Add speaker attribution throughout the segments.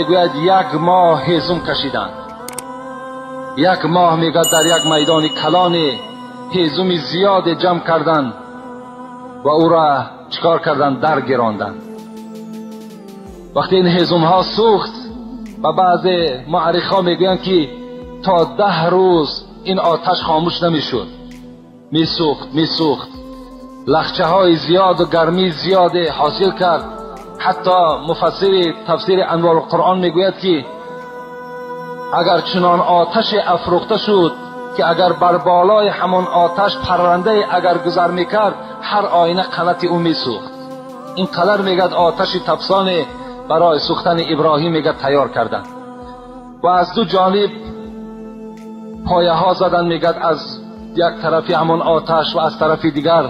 Speaker 1: میگوید 1 ماه هیزم کشیدند. 1 ماه میگوید در یک میدان کلان هیزم زیاد جمع کردند و او را چکار کردند؟ در گراندند. وقتی این هیزم ها سوخت و بعض مورخ ها میگویند که تا 10 روز این آتش خاموش نمیشد، میسوخت. لخچه های زیاد و گرمی زیاد حاصل کرد. حتی مفسر تفسیر انوار القرآن میگوید که اگر چنان آتش افروخته شد که اگر بر بالای همان آتش پرنده اگر گذر میکرد هر آینه قنات او میسوخت. این قدر میگد آتش تفسان برای سوختن ابراهیم میگد تیار کردند و از دو جانب پایه ها زدن میگد، از یک طرفی همان آتش و از طرف دیگر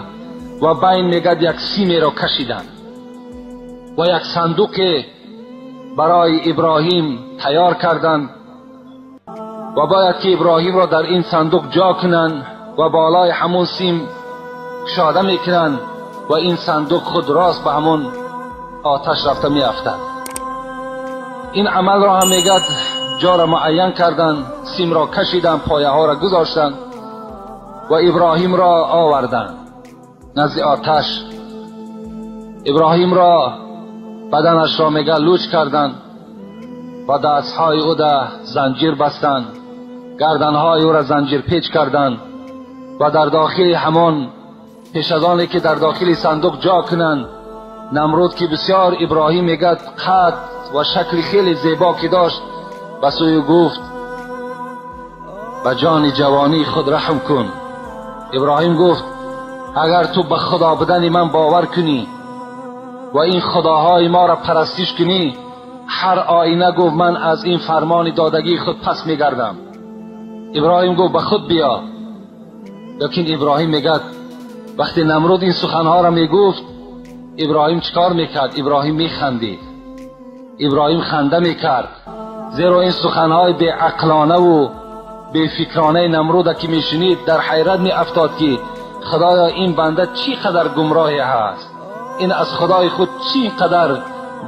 Speaker 1: و بین میگد یک سیمی را کشیدند و یک صندوق برای ابراهیم تیار کردند و باید که ابراهیم را در این صندوق جا کنند و بالای همون سیم کشاده میکنند و این صندوق خود راست به همون آتش رفته میافتد. این عمل را هم میگد جا را معین کردند، سیم را کشیدند، پایه ها را گذاشتند و ابراهیم را آوردند نزد آتش. ابراهیم را بدنش را میگه لوچ کردند و دستهای او را زنجیر بستند، گردنهای او را زنجیر پیچ کردند و در داخل همان پیش از آنی که در داخل صندوق جا کنند، نمرود که بسیار ابراهیم میگه قد و شکل خیلی زیبا که داشت و سوی گفت به جان جوانی خود رحم کن. ابراهیم گفت اگر تو به خدا بودن من باور کنی و این خداهای ما را پرستش کنی، هر آینه گفت من از این فرمان دادگی خود پس میگردم. ابراهیم گفت به خود بیا. لیکن ابراهیم میگد وقتی نمرود این سخنها را میگفت ابراهیم چکار میکرد؟ ابراهیم میخندید. ابراهیم خنده میکرد، زیرا این سخنهای بی عقلانه و بی فکرانه نمرود که میشنید در حیرت میافتاد که خدایا این بنده چی قدر گمراهی هست، این از خدای خود چی قدر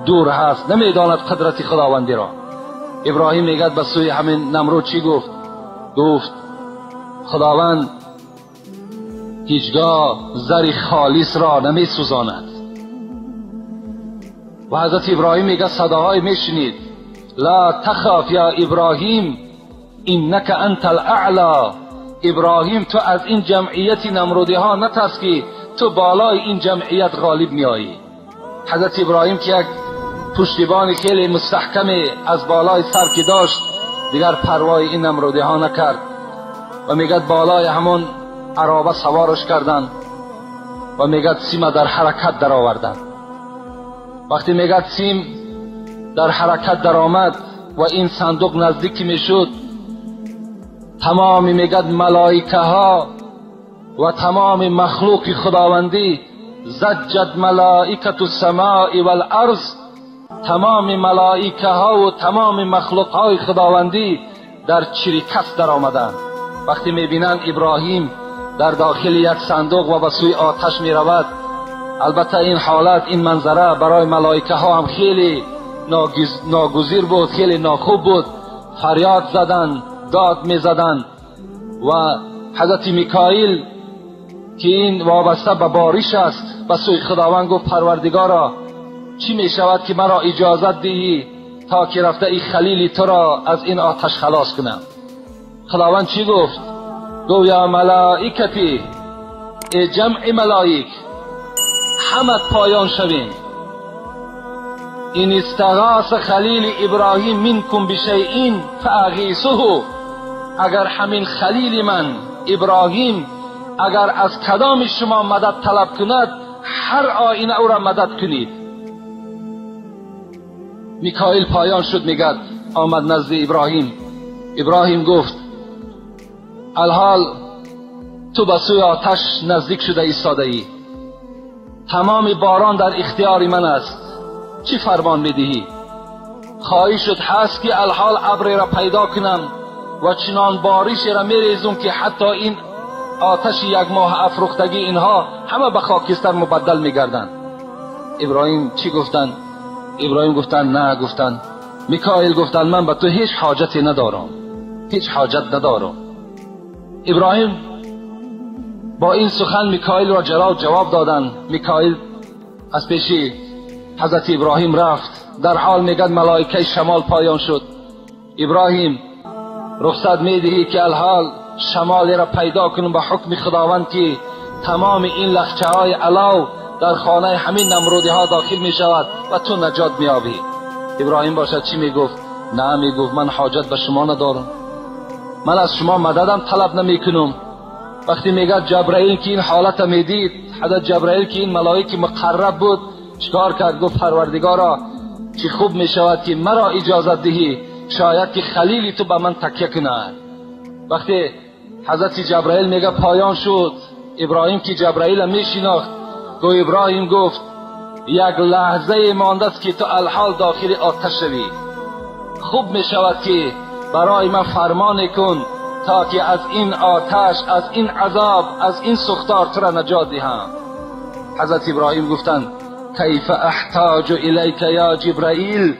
Speaker 1: دور هست، نمیداند قدرت خداوندی را. ابراهیم میگد به سوی همین نمرود چی گفت؟ گفت خداوند هیچگاه زر خالص را نمی سوزاند. و حضرت ابراهیم میگه صداهای میشنید، لا تخاف یا ابراهیم انک انت الاعلی. ابراهیم تو از این جمعیت نمرودی ها نترس که تو بالای این جمعیت غالب میایی. حضرت ابراهیم که یک پشتیبان خیلی مستحکم از بالای سر که داشت دیگر پروای این نمرودی ها نکرد و میگد بالای همون عرابه سوارش کردند و میگد سیم در حرکت در آوردند. وقتی میگد سیم در حرکت در آمد و این صندوق نزدیک میشد، تمام میگد ملائکه ها و تمام مخلوق خداوندی، زجت ملائکت السماء والارض، تمام ملائکه ها و تمام مخلوق های خداوندی در چریکت در آمدند. وقتی میبینند ابراهیم در داخل یک صندوق و به سوی آتش میرود، البته این حالت، این منظره برای ملائکه ها هم خیلی ناگزیر بود، خیلی ناخوب بود. فریاد زدند، داد میزدند و حضرت میکائیل که این وابسته به بارش است به سوی خداوند گفت پروردگارا چی میشود که مرا اجازت دهی تا که رفته این خلیل تو را از این آتش خلاص کنم؟ خداوند چی گفت؟ گفت یا ملائکتی، ای جمع ملائک همت پایان شوین، این استغاث خلیل ابراهیم منکم بشیء فاغیثه. اگر همین خلیل من ابراهیم اگر از کدام شما مدد طلب کند، هر آینه او را مدد کنید. میکائیل پایان شد، میگد آمد نزد ابراهیم. ابراهیم گفت الحال تو به سوی آتش نزدیک شده ایستاده ای، تمام باران در اختیار من است، چی فرمان میدهی؟ خواهی شد هست که الحال ابر را پیدا کنم و چنان بارش را میریزم که حتی این آتش 1 ماه افروختگی اینها همه به خاکستر مبدل میگردند. ابراهیم چی گفتند؟ ابراهیم گفتند نه، گفتند میکائیل گفتند من به تو هیچ حاجتی ندارم، هیچ حاجت ندارم. ابراهیم با این سخن میکائیل را جواب دادند. میکائیل از پیش حضرت ابراهیم رفت، در حال میگد ملائکه شمال پایان شد. ابراهیم رخصت میدهی که الحال شمالی را پیدا کنم به حکم خداوند که تمام این لخچه های علاو در خانه همین نمرودی ها داخل می شود و تو نجات می یابی. ابراهیم باشد چی می گفت؟ نه، می گفت من حاجت به شما ندارم، من از شما مددم طلب نمی کنم. وقتی میگد جبرائیل که این حالت می دید، حضرت جبرائیل که این ملائکه مقرب بود چیکار کرد؟ گفت پروردگارا چی خوب می شود که مرا اجازت دهی شاید که خلیلی تو به من تکیه کنه. وقتی حضرت جبرائیل میگه پایان شد، ابراهیم که جبرائیل می شناخت، گو ابراهیم گفت یک لحظه مانده است که تو الحال داخل آتش شوی، خوب می شود که برای من فرمان کن تا که از این آتش، از این عذاب، از این سوختار تو را نجات دهم. حضرت ابراهیم گفتند کیف احتاج الیک یا جبرائیل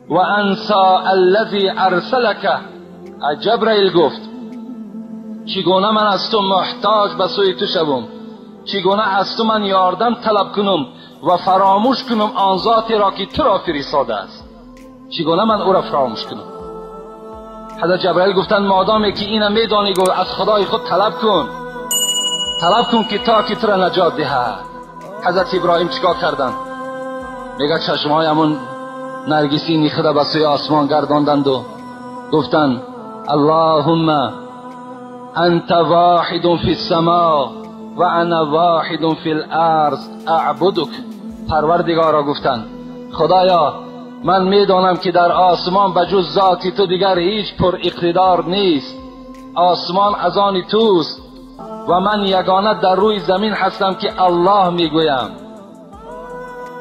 Speaker 1: و انسا الذی ارسلک. جبرائیل گفت چگونه من از تو محتاج به سوی تو شوم، چگونه از تو من یاردم طلب کنم و فراموش کنم آن ذاتی را که تو را فرستاده است، چگونه من او را فراموش کنم؟ حضرت جبرائیل گفتند مادامی که اینم میدانی گو از خدای خود طلب کن که تا که تو را نجات دهد. حضرت ابراهیم چیکار کردند؟ میگه چشمهای همون نرگسی نیخته به سوی آسمان گرداندند و گفتند اللهم انت واحد فی السماء و انا واحد فی الارض اعبدک. پروردگارا گفتند خدایا من میدانم که در آسمان بجز ذاتی تو دیگر هیچ پر اقتدار نیست، آسمان از آن توست و من یگانه در روی زمین هستم که الله میگویم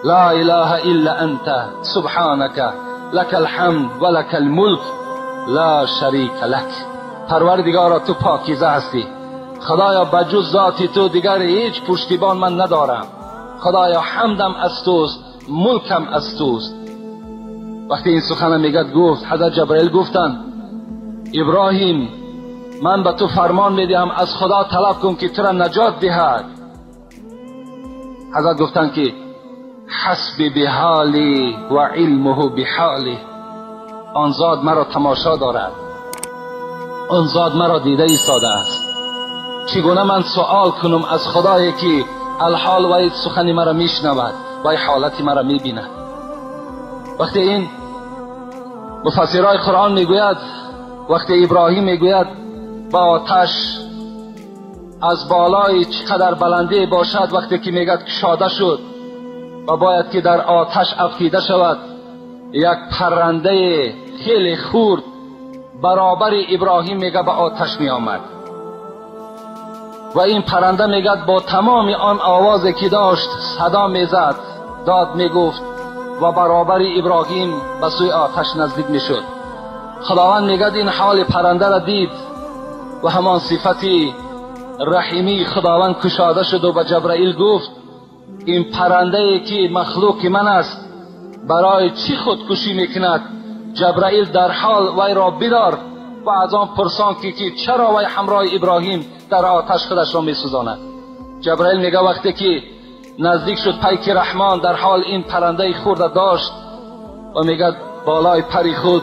Speaker 1: لا اله الا انت سبحانك لك الحمد و لك الملک لا شریک لک. پروردگارا تو پاکیزه هستی، خدایا بجز ذات تو دیگر هیچ پشتیبان من ندارم، خدایا حمدم از توست، ملکم از توست. وقتی این سخن میگد گفت حضرت جبرائیل گفتند ابراهیم من به تو فرمان میدهم از خدا طلب کن که تو را نجات دهد. حضرت گفتند که حسبی بحالی و علمه بحالی، آن ذات مرا تماشا دارد، آن ذات مرا دیده ایستاده است، چگونه من سوال کنم از خدایی که الحال و سخن مرا میشنود و حالت مرا میبیند. وقتی این مفسرای قرآن میگوید وقتی ابراهیم میگوید با آتش از بالای چقدر بلندی باشد، وقتی که میگد کشاده شد و باید که در آتش افکیده شود، یک پرنده خیلی خورد برابر ابراهیم میگه به آتش می آمد و این پرنده میگه با تمام آن آوازی که داشت صدا میزد، داد میگفت و برابر ابراهیم به سوی آتش نزدیک میشد. خداوند میگه این حال پرنده را دید و همان صفتی رحیمی خداوند کشاده شد و به جبرائیل گفت این پرنده ای که مخلوق من است برای چی خودکشی میکند؟ جبرائیل در حال وی را بدار و از آن پرسان که چرا وی همراه ابراهیم در آتش خودش را میسوزاند. جبرائیل میگه وقتی که نزدیک شد پیک رحمان در حال این پرنده خورده داشت و میگه بالای پری خود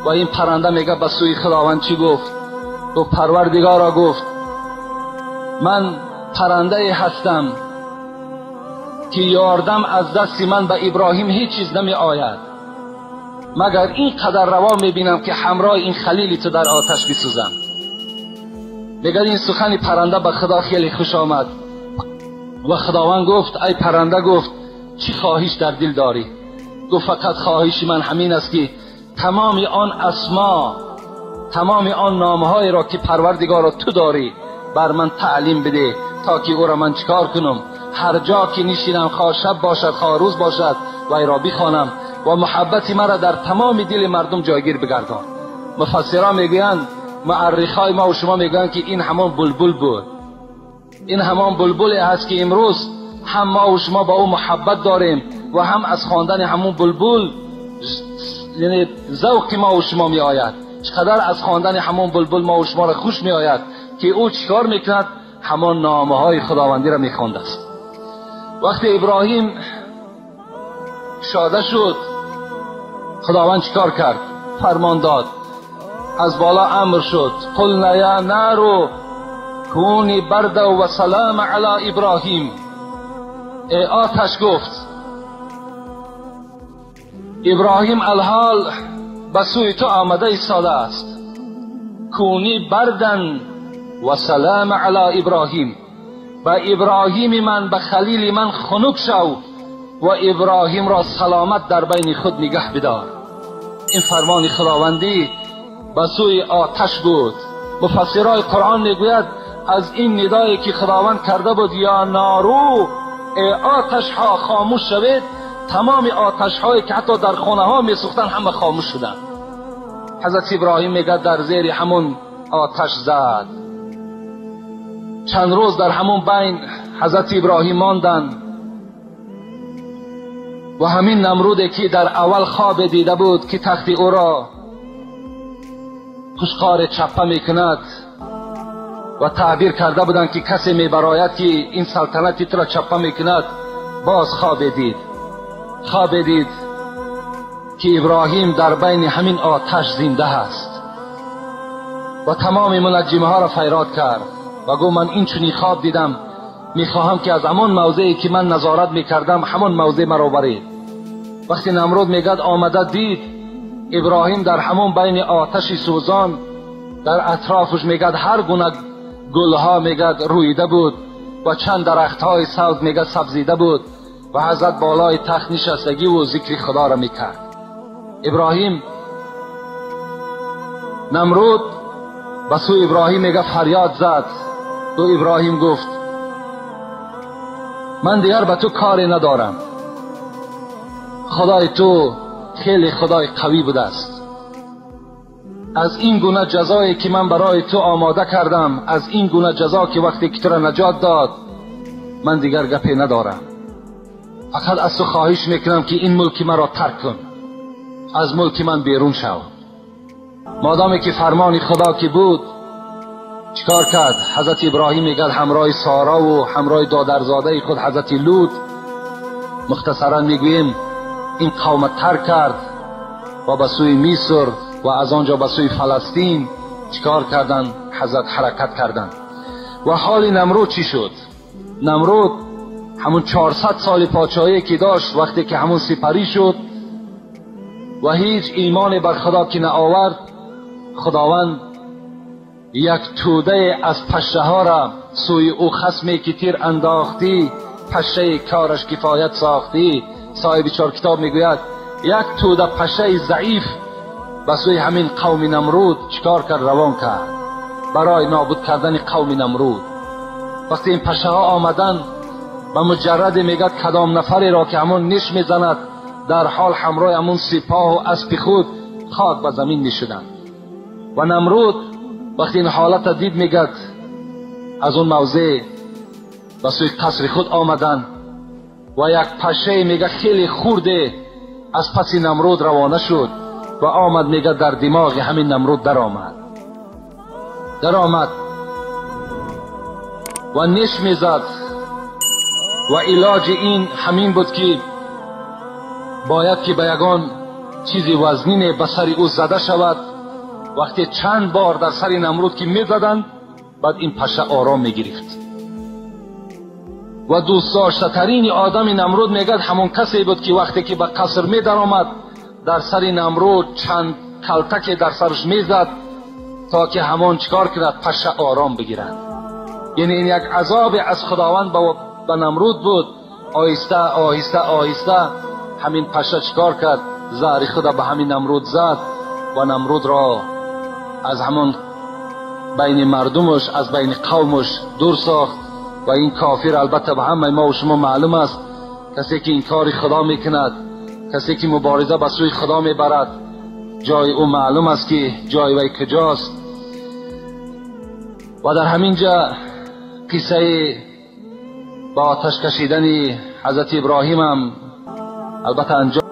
Speaker 1: و این پرنده میگه به سوی خداوند چی گفت؟ تو پروردگارا گفت من پرنده هستم که یاردم از دست من به ابراهیم هیچ چیز نمی آید مگر این قدر روا میبینم که همراه این خلیلی تو در آتش بسوزم. میگه این سخن پرنده به خدا خیلی خوش آمد و خداوند گفت ای پرنده، گفت چی خواهش در دل داری؟ گفت فقط خواهش من همین است که تمام آن اسما، تمام آن نامهای را که پروردگارا تو داری بر من تعلیم بده تا که او را من چکار کنم، هر جا که نشینم خواه شب باشد خواه روز باشد وی را بخوانم و محبت مرا در تمام دل مردم جایگیر بگردان. مفسران میگویند، معرخای ما و شما میگویند که این همان بلبل بود، این همان بلبلی هست که امروز هم ما و شما با او محبت داریم و هم از خواندن همون بلبل یعنی ذوق ما و شما می آید، چقدر از خواندن همان بلبل ما و شما را خوش می آید که او چیکار میکند؟ همان نامه های خداوندی را میخوانده است. وقتی ابراهیم شاده شد، خداوند چیکار کرد؟ فرمان داد، از بالا امر شد، قلنا یا نار کونی برد و سلام علی ابراهیم. ای آتش گفت، ابراهیم الحال به سوی تو آمده ایستاده است، کونی بردن و سلام علی ابراهیم، به ابراهیم من، به خلیل من خنک شو و ابراهیم را سلامت در بین خود نگه بدار. این فرمان خداوندی به سوی آتش بود. مفسرای قرآن میگوید از این ندایی که خداوند کرده بود یا نارو، ای آتش ها خاموش شوید، تمام آتش هایی که حتی در خانه ها می سوختن همه خاموش شدند. حضرت ابراهیم میگه در زیر همون آتش زد. چند روز در همون بین حضرت ابراهیم ماندند و همین نمرودی که در اول خواب دیده بود که تخت او را پشقار چپه میکند و تعبیر کرده بودند که کسی میبراید که این سلطنتی تو را چپه میکند، باز خواب دید که ابراهیم در بین همین آتش زنده است و تمام منجمه ها را فریاد کرد و گفت من این چنین خواب دیدم، میخواهم که از همان موضعی که من نظارت میکردم همان موضع مرا برید. وقتی نمرود میگد آمده دید ابراهیم در همون بین آتش سوزان، در اطرافش میگد هر گونه گلها میگد رویده بود و چند درختهای سبز میگد سبزیده بود و حضرت بالای تخت نشستگی و ذکر خدا را میکرد. ابراهیم، نمرود به سوی ابراهیم میگه فریاد زد. تو ابراهیم گفت من دیگر به تو کاری ندارم، خدای تو خیلی خدای قوی بوده است. از این گونه جزایی که من برای تو آماده کردم، از این گونه جزا که وقتی که تو را نجات داد، من دیگر گپی ندارم. فقط از تو خواهش میکنم که این ملک مرا ترک کن، از ملک من بیرون شو. مادامی که فرمان خدا که بود، چیکار کرد؟ حضرت ابراهیم میگه همراه سارا و همراه دادرزاده خود حضرت لوط، مختصرا میگوییم این قوم ترک کرد و به سوی مصر و از آنجا به سوی فلسطین چیکار کردن؟ حضرت حرکت کردن. و حال نمرود چی شد؟ نمرود همون 400 سال پادشاهی که داشت، وقتی که همون سپری شد و هیچ ایمان بر خدا که نآورد، خداوند یک توده از پشه ها را سوی او خصمی که تیر انداختی، پشه کارش کفایت ساختی. صاحب چار کتاب میگوید یک توده پشه ضعیف به سوی همین قوم نمرود چیکار کرد؟ روان کرد برای نابود کردن قوم نمرود. وقتی این پشه ها آمدن، به مجرد میگد کدام نفری را که همون نش میزند، در حال همراه همون سپاه و اسب خود خاک به زمین میشدند. و نمرود وقتی این حالت دید، میگد از اون موضع به سوی قصر خود آمدن و یک پشه میگه خیلی خورده از پس نمرود روانه شد و آمد، میگه در دماغ همین نمرود در آمد و نش میزد و علاج این همین بود که باید که به یگان چیزی وزنین به سر او زده شود. وقتی چند بار در سر نمرود که میزدند، بعد این پشه آرام میگرفت. و دوست داشته ترین آدم نمرود میگد همون کسی بود که وقتی که به قصر می در آمد، در سر نمرود چند کلتک در سرش میزد تا که همون چکار کند؟ پشه آرام بگیرد. یعنی این یک عذاب از خداوند به نمرود بود. آهسته آهسته آهسته همین پشه چکار کرد؟ زهر خود به همین نمرود زد و نمرود را از همون بین مردمش، از بین قومش دور ساخت. و این کافر البته به همه ما و شما معلوم است، کسی که این کار خدا میکند، کسی که مبارزه به سوی خدا میبرد، جای او معلوم است که جای وی کجاست. و در همینجا قصه با آتش کشیدن حضرت ابراهیم هم البته انجام